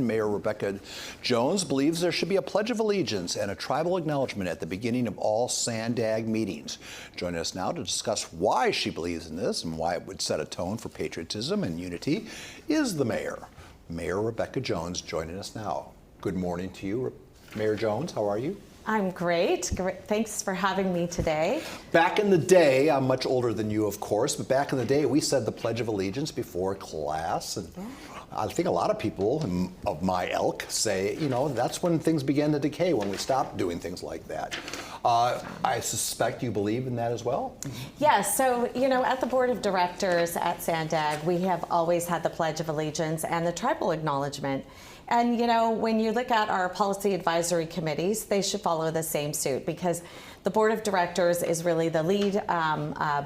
Mayor Rebecca Jones believes there should be a Pledge of Allegiance and a tribal acknowledgement at the beginning of all SANDAG meetings. Joining us now to discuss why she believes in this and why it would set a tone for patriotism and unity is the mayor. Mayor Rebecca Jones joining us now. Good morning to you, Mayor Jones. How are you? I'm great. Thanks for having me today. Back in the day, I'm much older than you, of course, but back in the day, we said the Pledge of Allegiance before class. And I think a lot of people of my ilk say, you know, that's when things began to decay, when we stopped doing things like that. I suspect you believe in that as well? Yes. So, you know, at the Board of Directors at SANDAG, we have always had the Pledge of Allegiance and the tribal acknowledgement. And, you know, when you look at our policy advisory committees, they should follow the same suit, because the Board of Directors is really the lead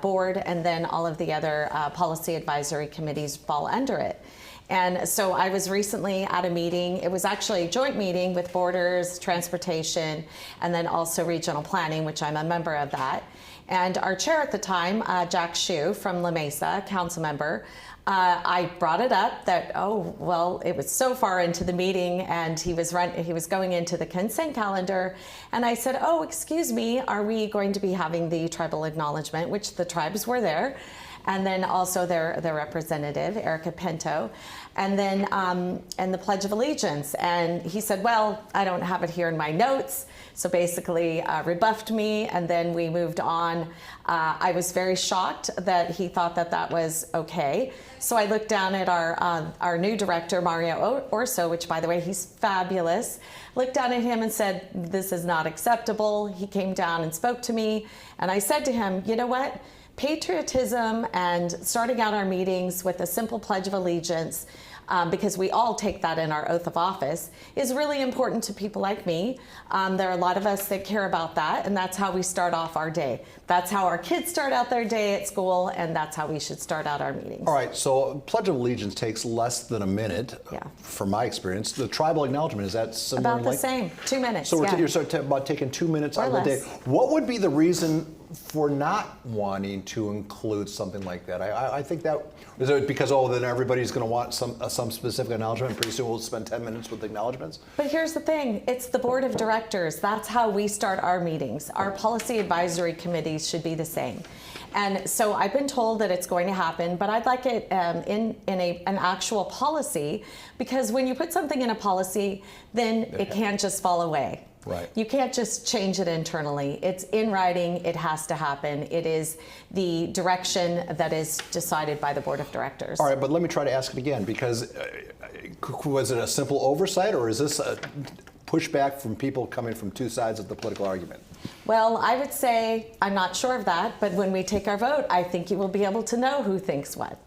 board, and then all of the other policy advisory committees fall under it. And so I was recently at a meeting. It was actually a joint meeting with Borders, Transportation, and then also Regional Planning, which I'm a member of that. And our chair at the time, Jack Shue from La Mesa, council member, I brought it up that, oh, well, it was so far into the meeting and he was going into the consent calendar. And I said, oh, excuse me, are we going to be having the tribal acknowledgement, which the tribes were there, and then also their representative, Erica Pinto, and then and the Pledge of Allegiance. And he said, well, I don't have it here in my notes. So basically rebuffed me, and then we moved on. I was very shocked that he thought that that was okay. So I looked down at our new director, Mario Orso, which, by the way, he's fabulous. Looked down at him and said, this is not acceptable. He came down and spoke to me, and I said to him, you know what? Patriotism and starting out our meetings with a simple Pledge of Allegiance, because we all take that in our oath of office, is really important to people like me. There are a lot of us that care about that, and that's how we start off our day. That's how our kids start out their day at school, and that's how we should start out our meetings. All right, so Pledge of Allegiance takes less than a minute, from my experience. The tribal acknowledgement, is that similar? About the same, 2 minutes. So you're about taking 2 minutes out of the day. What would be the reason for not wanting to include something like that? I think that, is it because, oh, then everybody's going to want some specific acknowledgement, and pretty soon we'll spend 10 minutes with acknowledgements? But here's the thing, it's the Board of Directors. That's how we start our meetings. Our policy advisory committees should be the same. And so I've been told that it's going to happen, but I'd like it in an actual policy, because when you put something in a policy, then it can't just fall away. Right. You can't just change it internally. It's in writing. It has to happen. It is the direction that is decided by the Board of Directors. All right, but let me try to ask it again, because was it a simple oversight, or is this a pushback from people coming from two sides of the political argument? Well, I would say I'm not sure of that, but when we take our vote, I think you will be able to know who thinks what.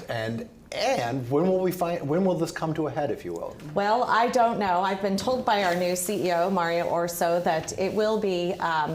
And when will this come to a head, if you will? Well, I don't know. I've been told by our new CEO, Mario Orso, that it will be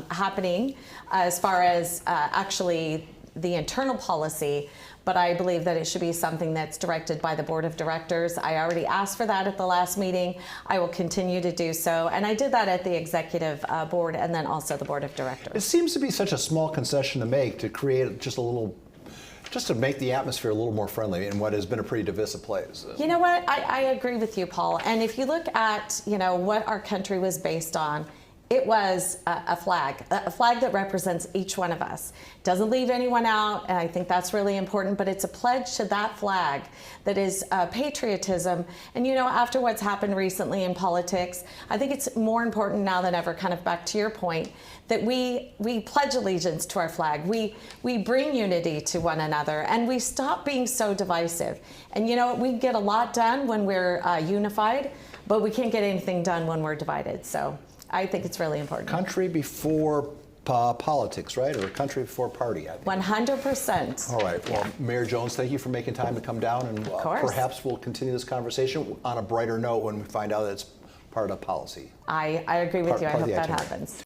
happening as far as actually the internal policy, but I believe that it should be something that's directed by the Board of Directors. I already asked for that at the last meeting. I will continue to do so, and I did that at the Executive Board and then also the Board of Directors. It seems to be such a small concession to make, to create just to make the atmosphere a little more friendly in what has been a pretty divisive place. You know what? I agree with you, Paul. And if you look at, you know, what our country was based on, it was a flag that represents each one of us. Doesn't leave anyone out, and I think that's really important, but it's a pledge to that flag that is patriotism. And you know, after what's happened recently in politics, I think it's more important now than ever, kind of back to your point, that we pledge allegiance to our flag. We bring unity to one another, and we stop being so divisive. And you know, we get a lot done when we're unified, but we can't get anything done when we're divided. So I think it's really important. Country before politics, right? Or country before party, I think. 100%. All right. Well, Mayor Jones, thank you for making time to come down, and perhaps we'll continue this conversation on a brighter note when we find out that it's part of policy. I agree with you. I hope that happens.